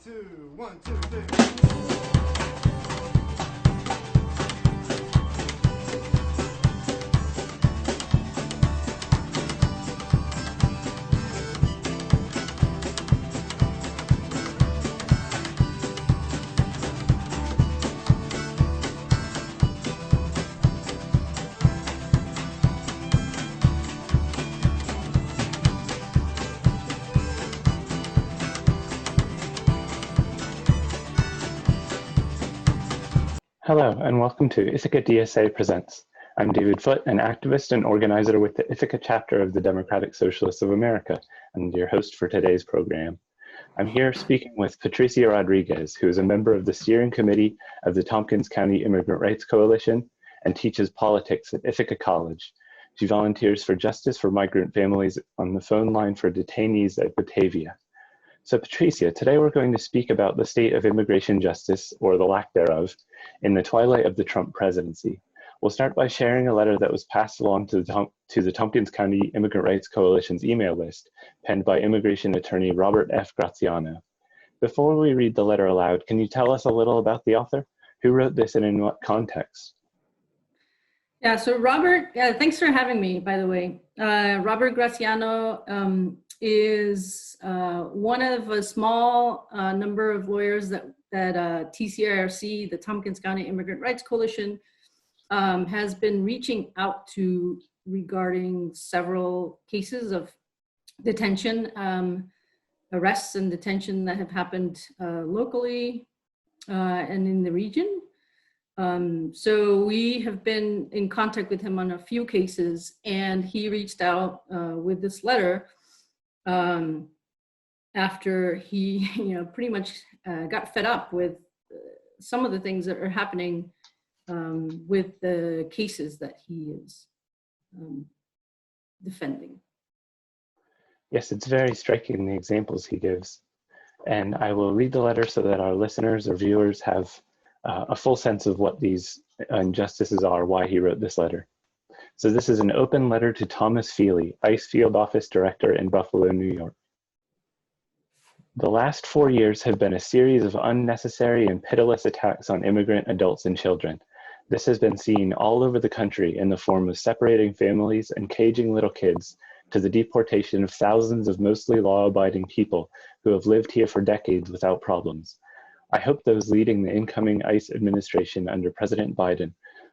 two, one, two, three. Hello, and welcome to Ithaca DSA Presents. I'm David Foote, an activist and organizer with the Ithaca chapter of the Democratic Socialists of America, and your host for today's program. I'm here speaking with Patricia Rodriguez, who is a member of the steering committee of the Tompkins County Immigrant Rights Coalition and teaches politics at Ithaca College. She volunteers for Justice for Migrant Families on the phone line for detainees at Batavia. So Patricia, today we're going to speak about the state of immigration justice, or the lack thereof, in the twilight of the Trump presidency. We'll start by sharing a letter that was passed along to the Tompkins County Immigrant Rights Coalition's email list, penned by immigration attorney Robert F. Graziano. Before we read the letter aloud, can you tell us a little about the author? Who wrote this and in what context? Yeah, so Robert, thanks for having me, by the way. Robert Graziano is one of a small number of lawyers that TCIRC, the Tompkins County Immigrant Rights Coalition, has been reaching out to regarding several cases of detention, arrests and detention that have happened locally and in the region. So we have been in contact with him on a few cases, and he reached out with this letter after he, pretty much got fed up with some of the things that are happening with the cases that he is defending. Yes, it's very striking, the examples he gives. And I will read the letter so that our listeners or viewers have a full sense of what these injustices are, why he wrote this letter. So this is an open letter to Thomas Feely, ICE Field Office Director in Buffalo, New York. The last 4 years have been a series of unnecessary and pitiless attacks on immigrant adults and children. This has been seen all over the country in the form of separating families and caging little kids, to the deportation of thousands of mostly law-abiding people who have lived here for decades without problems. I hope those leading the incoming ICE administration under President Biden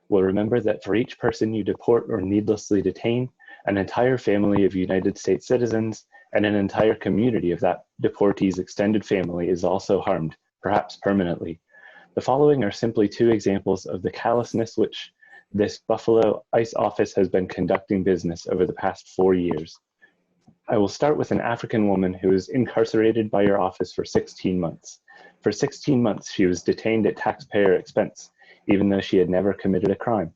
will remember that for each person you deport or needlessly detain, an entire family of United States citizens and an entire community of that deportee's extended family is also harmed, perhaps permanently. The following are simply two examples of the callousness which this Buffalo ICE office has been conducting business over the past 4 years. I will start with an African woman who was incarcerated by your office for 16 months. For 16 months, she was detained at taxpayer expense, even though she had never committed a crime,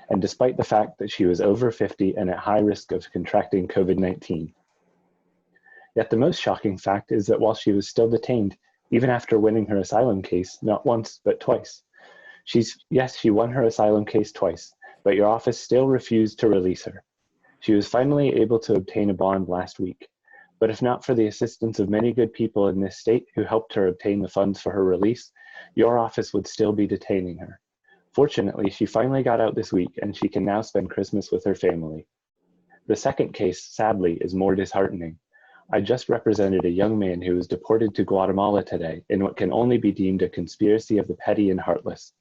and despite the fact that she was over 50 and at high risk of contracting COVID-19. Yet the most shocking fact is that while she was still detained, even after winning her asylum case, not once, but twice. She won her asylum case twice, but your office still refused to release her. She was finally able to obtain a bond last week, but if not for the assistance of many good people in this state who helped her obtain the funds for her release, your office would still be detaining her. Fortunately, she finally got out this week and she can now spend Christmas with her family. The second case, sadly, is more disheartening. I just represented a young man who was deported to Guatemala today in what can only be deemed a conspiracy of the petty and heartless.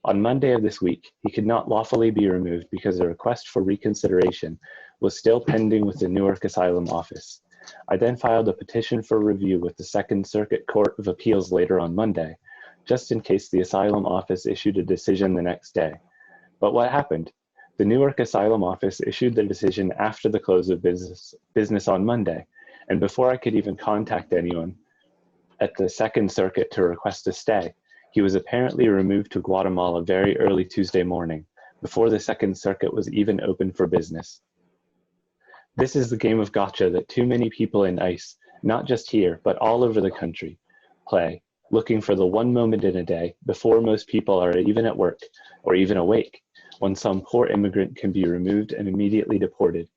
On Monday of this week, he could not lawfully be removed because a request for reconsideration was still pending with the Newark Asylum Office. I then filed a petition for review with the Second Circuit Court of Appeals later on Monday, just in case the Asylum Office issued a decision the next day. But what happened? The Newark Asylum Office issued the decision after the close of business on Monday, and before I could even contact anyone at the Second Circuit to request a stay, he was apparently removed to Guatemala very early Tuesday morning, before the Second Circuit was even open for business. This is the game of gotcha that too many people in ICE, not just here, but all over the country, play, looking for the one moment in a day before most people are even at work or even awake, when some poor immigrant can be removed and immediately deported.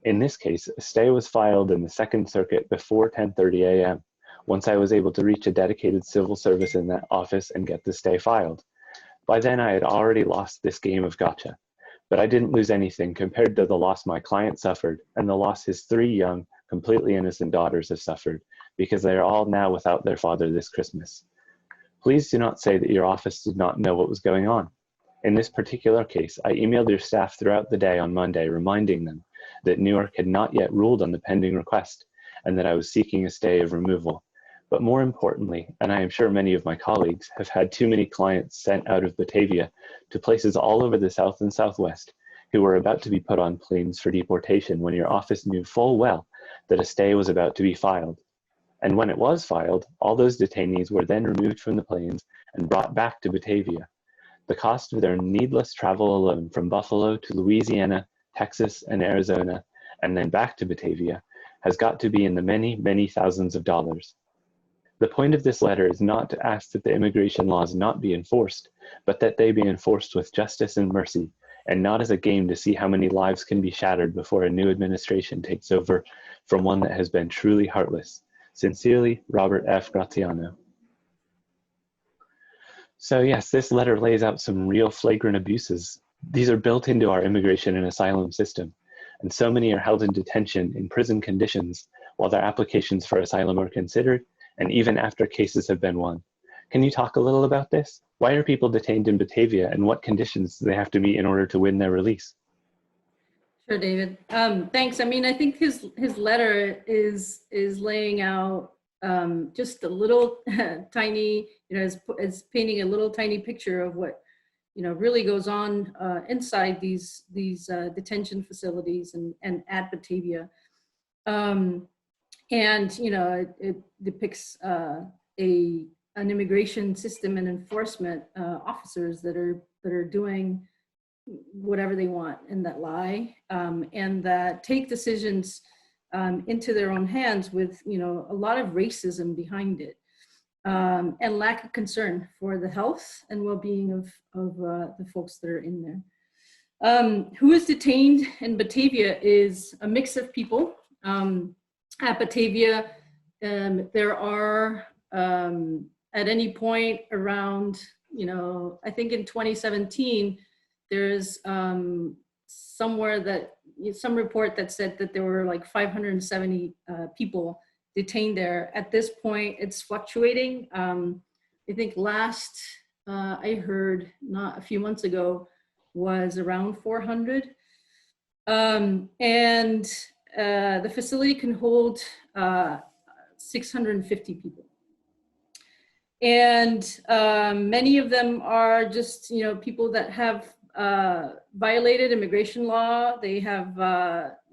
In this case, a stay was filed in the Second Circuit before 10:30 a.m., once I was able to reach a dedicated civil service in that office and get the stay filed. By then I had already lost this game of gotcha, but I didn't lose anything compared to the loss my client suffered and the loss his 3 young, completely innocent daughters have suffered, because they are all now without their father this Christmas. Please do not say that your office did not know what was going on. In this particular case, I emailed your staff throughout the day on Monday reminding them that Newark had not yet ruled on the pending request and that I was seeking a stay of removal. But more importantly, and I am sure many of my colleagues have had too many clients sent out of Batavia to places all over the South and Southwest who were about to be put on planes for deportation when your office knew full well that a stay was about to be filed. And when it was filed, all those detainees were then removed from the planes and brought back to Batavia. The cost of their needless travel alone from Buffalo to Louisiana, Texas, and Arizona, and then back to Batavia, has got to be in the many, many thousands of dollars. The point of this letter is not to ask that the immigration laws not be enforced, but that they be enforced with justice and mercy, and not as a game to see how many lives can be shattered before a new administration takes over from one that has been truly heartless. Sincerely, Robert F. Graziano. So yes, this letter lays out some real flagrant abuses. These are built into our immigration and asylum system, and so many are held in detention in prison conditions while their applications for asylum are considered, and even after cases have been won. Can you talk a little about this? Why are people detained in Batavia, and what conditions do they have to meet in order to win their release? Sure, David. Thanks. I mean, I think his letter is laying out just a little tiny, is painting a little tiny picture of what really goes on inside these detention facilities and at Batavia. And it depicts an immigration system and enforcement officers that are doing whatever they want and that lie and that take decisions into their own hands with a lot of racism behind it and lack of concern for the health and well-being of the folks that are in there. Who is detained in Batavia is a mix of people. At Batavia, there are at any point around, I think in 2017, there's somewhere that some report that said that there were like 570 people detained there. At this point, it's fluctuating. I think last I heard, not a few months ago, was around 400. And the facility can hold 650 people. And many of them are just, people that have violated immigration law. They have,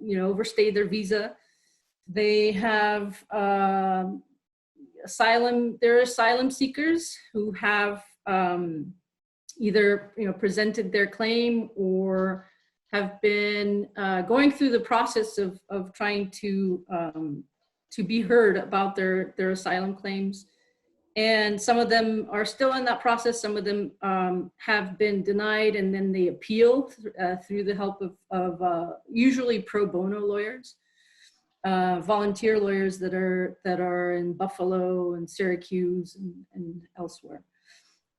overstayed their visa. They have asylum. There are asylum seekers who have either, presented their claim or have been going through the process of trying to be heard about their asylum claims. And some of them are still in that process. Some of them have been denied, and then they appeal through the help of usually pro bono lawyers, volunteer lawyers that are in Buffalo and Syracuse and elsewhere.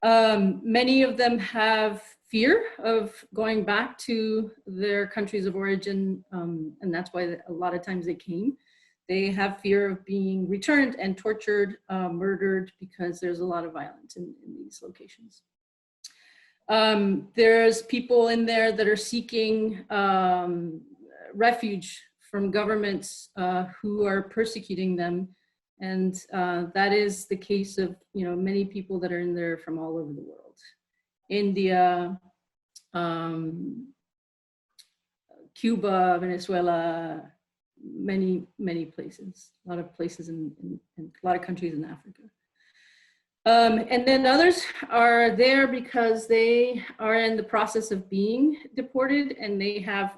Many of them have fear of going back to their countries of origin, and that's why a lot of times they came. They have fear of being returned and tortured, murdered, because there's a lot of violence in these locations. There's people in there that are seeking refuge from governments who are persecuting them. And that is the case of many people that are in there from all over the world. India, Cuba, Venezuela, many places, a lot of places in a lot of countries in Africa. And then others are there because they are in the process of being deported, and they have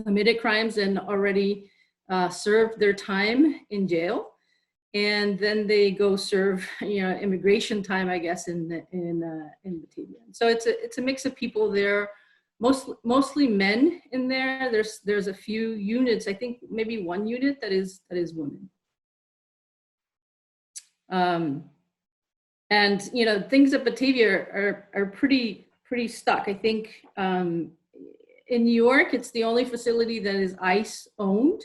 committed crimes and already served their time in jail. And then they go serve, immigration time, I guess, in Batavia. So it's a mix of people there, mostly men in there. There's a few units. I think maybe one unit that is women. Um, and things at Batavia are pretty stuck. I think in New York, it's the only facility that is ICE owned.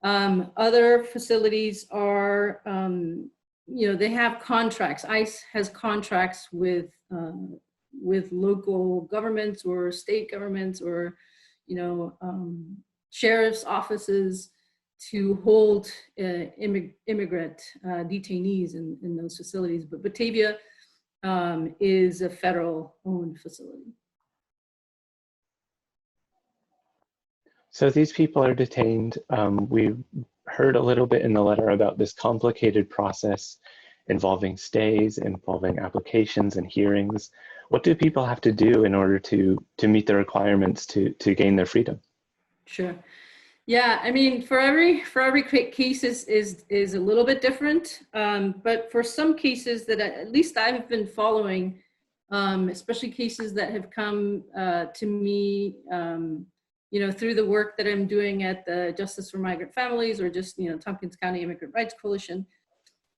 Other facilities are, they have contracts. ICE has contracts with local governments or state governments or, sheriff's offices to hold immigrant detainees in those facilities. But Batavia is a federal owned facility. So these people are detained. We heard a little bit in the letter about this complicated process involving stays, involving applications and hearings. What do people have to do in order to meet the requirements to gain their freedom? Sure. Yeah, I mean, for every case is a little bit different, but for some cases that at least I've been following, especially cases that have come to me, through the work that I'm doing at the Justice for Migrant Families or just Tompkins County Immigrant Rights Coalition.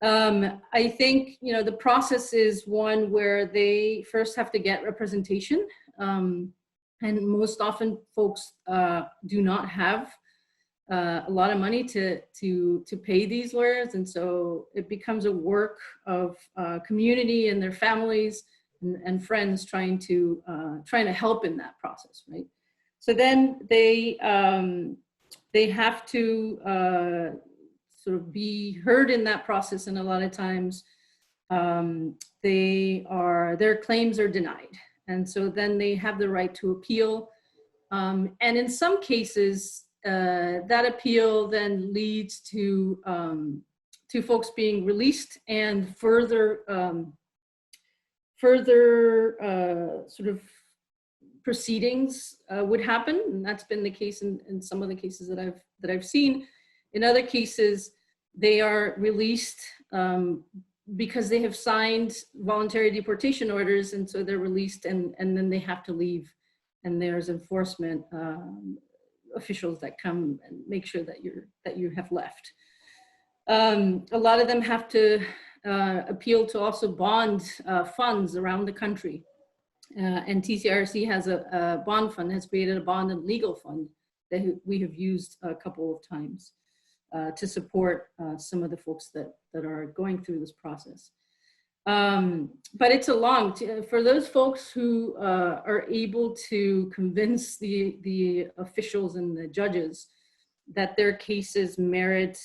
I think the process is one where they first have to get representation, and most often folks do not have a lot of money to pay these lawyers, and so it becomes a work of community and their families and friends trying to help in that process, right? So then they have to sort of be heard in that process, and a lot of times their claims are denied, and so then they have the right to appeal, and in some cases that appeal then leads to folks being released and further sort of proceedings would happen, and that's been the case in some of the cases that I've seen. In other cases, they are released because they have signed voluntary deportation orders, and so they're released, and then they have to leave, and there's enforcement officials that come and make sure that you have left. A lot of them have to appeal to also bond funds around the country. And TCRC has a bond fund, has created a bond and legal fund that we have used a couple of times to support some of the folks that are going through this process. But it's for those folks who are able to convince the officials and the judges that their cases merit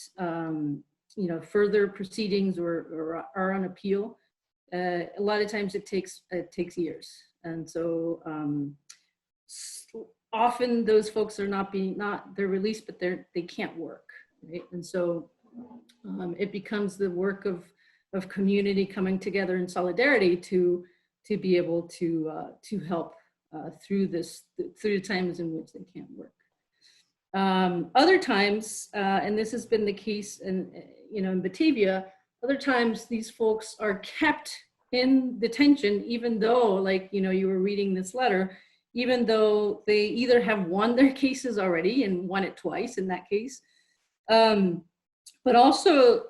further proceedings or are on appeal, a lot of times it takes years. And so often those folks are they're released, but they can't work, right? And so it becomes the work of community coming together in solidarity to be able to help through the times in which they can't work. Other times, and this has been the case in Batavia, other times these folks are kept in detention, even though, like, you were reading this letter, even though they either have won their cases already and won it twice in that case, but also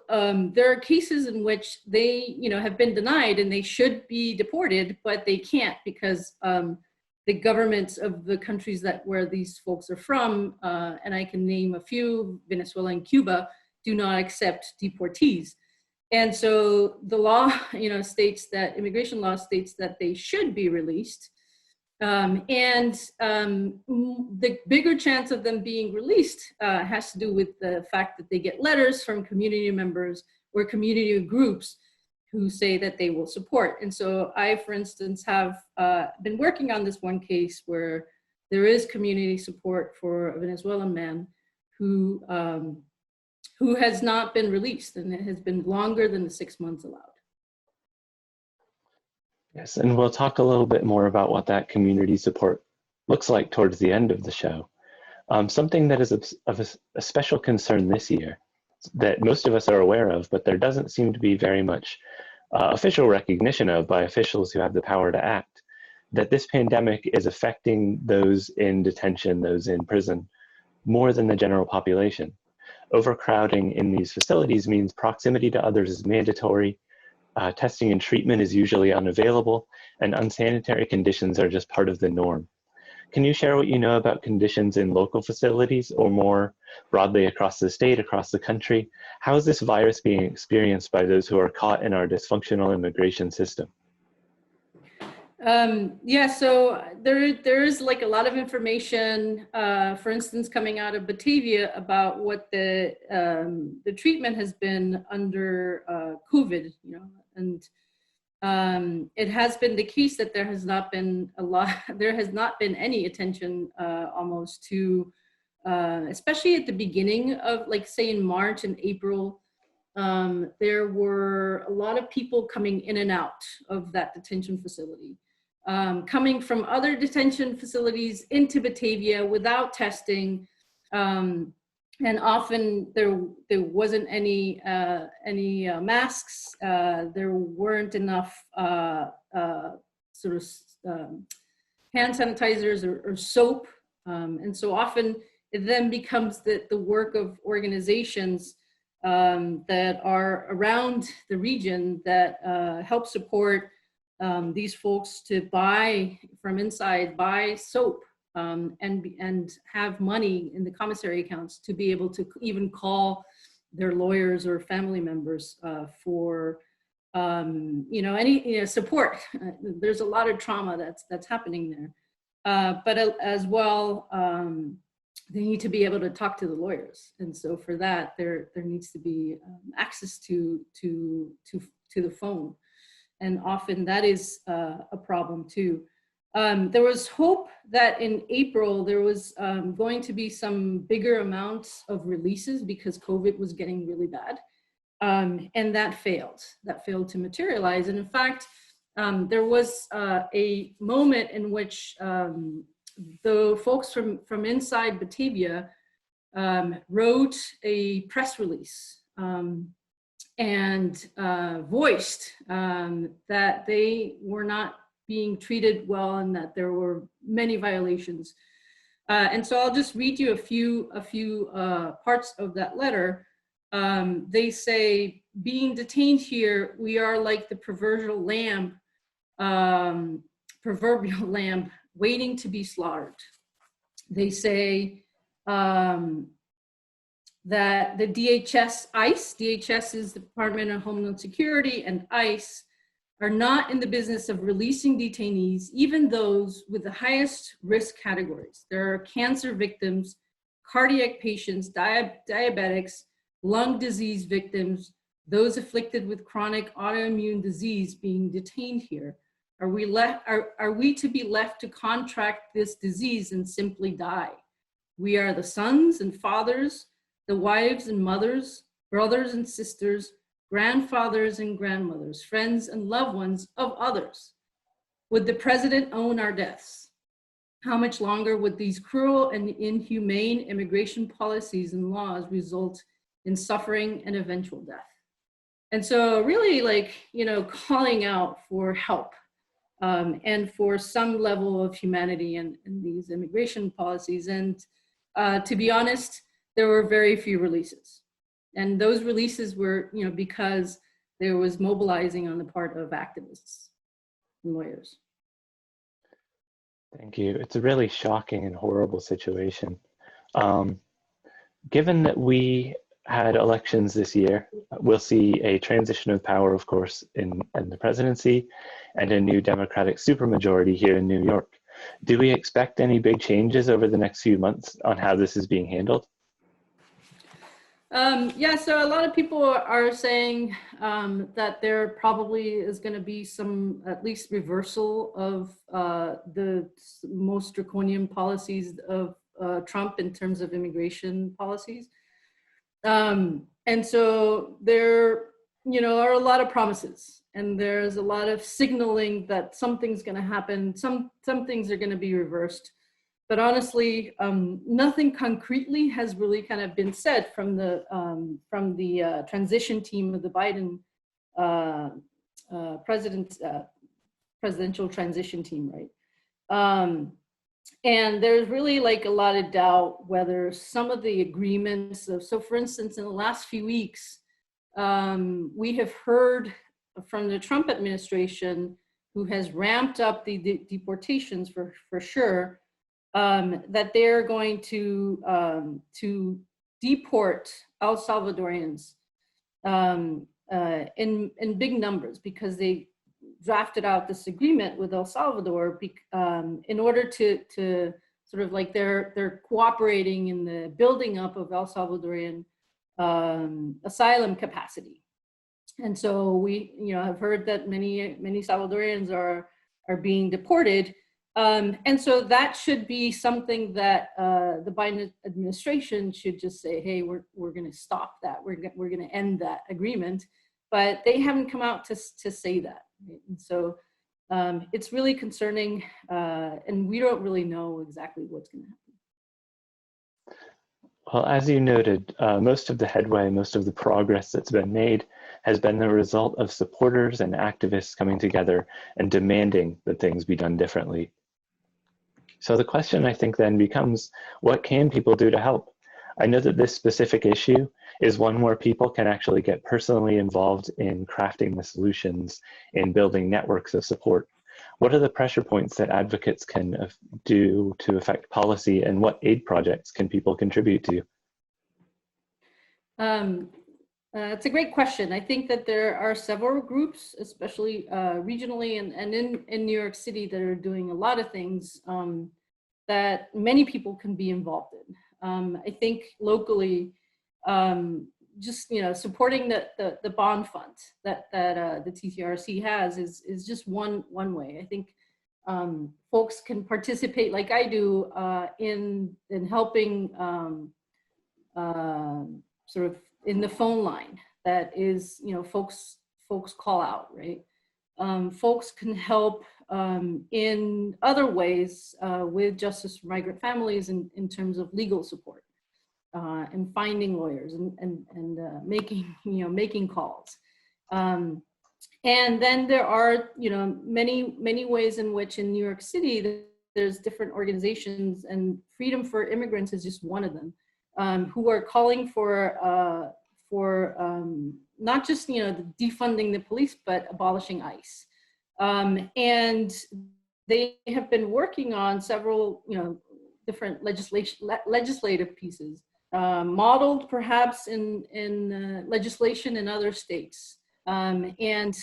there are cases in which they, have been denied and they should be deported, but they can't because the governments of the countries where these folks are from, and I can name a few, Venezuela and Cuba, do not accept deportees. And so the law, states that, immigration law states that they should be released. And the bigger chance of them being released has to do with the fact that they get letters from community members or community groups who say that they will support. And so I, for instance, have been working on this one case where there is community support for a Venezuelan man who has not been released, and it has been longer than the 6 months allowed. Yes, and we'll talk a little bit more about what that community support looks like towards the end of the show. Something that is of a special concern this year that most of us are aware of, but there doesn't seem to be very much official recognition of by officials who have the power to act, that this pandemic is affecting those in detention, those in prison, more than the general population. Overcrowding in these facilities means proximity to others is mandatory, testing and treatment is usually unavailable, and unsanitary conditions are just part of the norm. Can you share what you know about conditions in local facilities or more broadly across the state, across the country? How is this virus being experienced by those who are caught in our dysfunctional immigration system? Yeah, so there is like a lot of information, for instance, coming out of Batavia about what the treatment has been under COVID, you know, and it has been the case that there has not been there has not been any attention almost to, especially at the beginning of, like, say in March and April, there were a lot of people coming in and out of that detention facility. Coming from other detention facilities into Batavia without testing, and often there wasn't any masks. There weren't enough sort of hand sanitizers or soap, and so often it then becomes the work of organizations that are around the region that help support these folks to buy from inside, buy soap, and have money in the commissary accounts to be able to even call their lawyers or family members for any support. There's a lot of trauma that's happening there, but as well, they need to be able to talk to the lawyers, and so for that there needs to be access to the phone. And often that is a problem too. There was hope that in April there was going to be some bigger amounts of releases because COVID was getting really bad. And that failed to materialize. And in fact, there was a moment in which the folks from inside Batavia wrote a press release and voiced that they were not being treated well and that there were many violations. And so I'll just read you a few parts of that letter. They say, being detained here, we are like the proverbial lamb waiting to be slaughtered. They say, that the DHS is the Department of Homeland Security, and ICE are not in the business of releasing detainees, even those with the highest risk categories. There are cancer victims, cardiac patients, diabetics, lung disease victims, those afflicted with chronic autoimmune disease being detained here. Are we to be left to contract this disease and simply die? We are the sons and fathers, the wives and mothers, brothers and sisters, grandfathers and grandmothers, friends and loved ones of others. Would the president own our deaths? How much longer would these cruel and inhumane immigration policies and laws result in suffering and eventual death? And so really, like, calling out for help and for some level of humanity in these immigration policies. And to be honest, there were very few releases. And those releases were, because there was mobilizing on the part of activists and lawyers. Thank you. It's a really shocking and horrible situation. Given that we had elections this year, we'll see a transition of power, of course, in the presidency and a new Democratic supermajority here in New York. Do we expect any big changes over the next few months on how this is being handled? Yeah, so a lot of people are saying that there probably is going to be some, at least, reversal of the most draconian policies of Trump in terms of immigration policies. And so there, are a lot of promises, and there's a lot of signaling that something's going to happen. Some things are going to be reversed. But honestly, nothing concretely has really kind of been said from the transition team of the Biden presidential transition team, right? And there's really like a lot of doubt whether some of the agreements, so for instance, in the last few weeks, we have heard from the Trump administration, who has ramped up the deportations for sure, that they're going to deport El Salvadorians in big numbers, because they drafted out this agreement with El Salvador in order to sort of like they're cooperating in the building up of El Salvadorian asylum capacity. And so we, have heard that many Salvadorians are being deported. And so that should be something that the Biden administration should just say, hey, we're going to stop that. We're going to end that agreement. But they haven't come out to say that. Right? And so it's really concerning, and we don't really know exactly what's going to happen. Well, as you noted, most of the headway, most of the progress that's been made has been the result of supporters and activists coming together and demanding that things be done differently. So the question, I think, then becomes, what can people do to help? I know that this specific issue is one where people can actually get personally involved in crafting the solutions, in building networks of support. What are the pressure points that advocates can do to affect policy, and what aid projects can people contribute to? It's a great question. I think that there are several groups, especially regionally and in New York City, that are doing a lot of things that many people can be involved in. I think locally, just supporting the bond fund that the TCRC has is just one way. I think folks can participate, like I do, in helping sort of in the phone line that is, folks call out, right? Folks can help in other ways with Justice for Migrant Families in terms of legal support and finding lawyers and making calls. And then there are, many ways in which in New York City there's different organizations, and Freedom for Immigrants is just one of them, who are calling for not just defunding the police, but abolishing ICE. And they have been working on several different legislative pieces, modeled perhaps in legislation in other states. And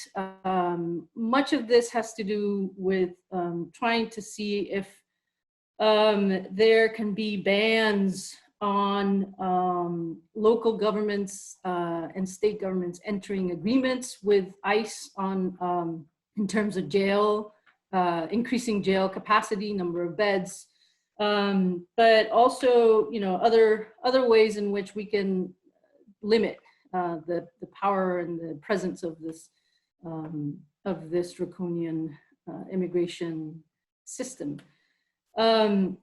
much of this has to do with trying to see if there can be bans on local governments and state governments entering agreements with ICE on in terms of jail, increasing jail capacity, number of beds, but also other ways in which we can limit the power and the presence of this draconian immigration system. So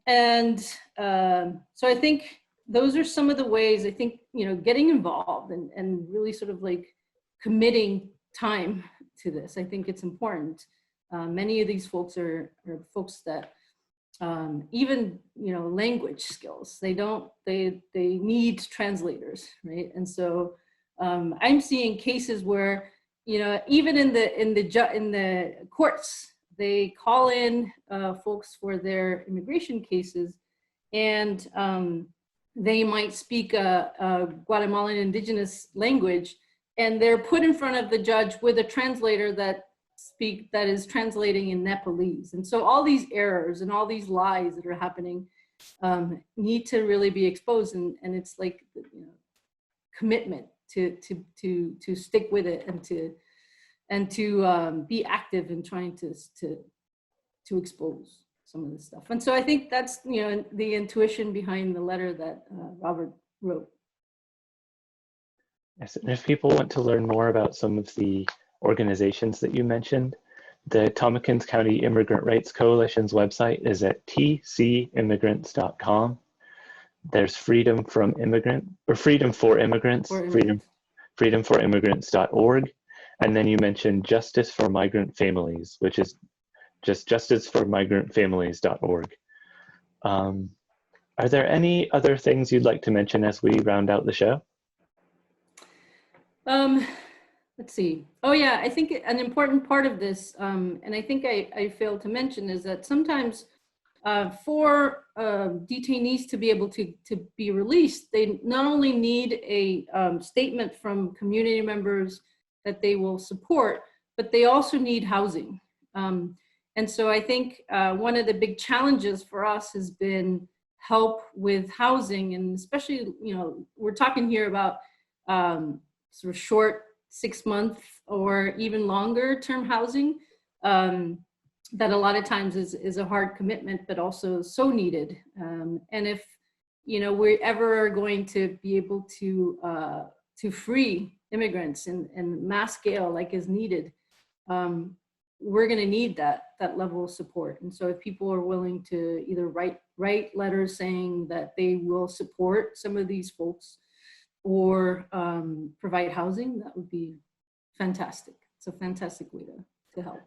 I think those are some of the ways. I think getting involved and really sort of like committing time to this, I think it's important. Many of these folks are folks that even language skills, they need translators, right? And so I'm seeing cases where even in the courts, they call in folks for their immigration cases, and they might speak a Guatemalan indigenous language, and they're put in front of the judge with a translator that is translating in Nepalese. And so all these errors and all these lies that are happening need to really be exposed, and it's like commitment to stick with it and to be active in trying to expose some of this stuff. And so I think that's the intuition behind the letter that Robert wrote. Yes, and if people want to learn more about some of the organizations that you mentioned, the Tompkins County Immigrant Rights Coalition's website is at tcimmigrants.com. There's Freedom for Immigrants, freedomforimmigrants.org. And then you mentioned Justice for Migrant Families, which is just justiceformigrantfamilies.org. Are there any other things you'd like to mention as we round out the show? Let's see. Oh yeah, I think an important part of this, and I think I failed to mention, is that sometimes for detainees to be able to be released, they not only need a statement from community members that they will support, but they also need housing. And so I think one of the big challenges for us has been help with housing, and especially, we're talking here about sort of short 6-month or even longer term housing. That a lot of times is a hard commitment, but also so needed. And if we're ever going to be able to free immigrants in mass scale like is needed, we're going to need that level of support. And so if people are willing to either write letters saying that they will support some of these folks or provide housing, that would be fantastic. It's a fantastic way to help.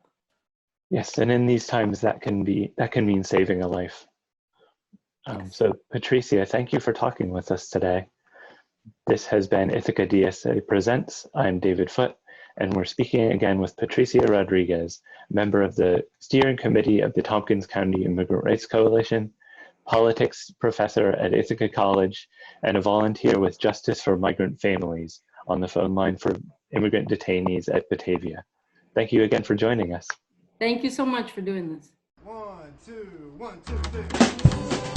Yes, and in these times that can mean saving a life. Yes. So Patricia, thank you for talking with us today. This has been Ithaca DSA Presents. I'm David Foote, and we're speaking again with Patricia Rodriguez, member of the steering committee of the Tompkins County Immigrant Rights Coalition, politics professor at Ithaca College, and a volunteer with Justice for Migrant Families on the phone line for immigrant detainees at Batavia. Thank you again for joining us. Thank you so much for doing this. 1, 2, 1, 2, 3.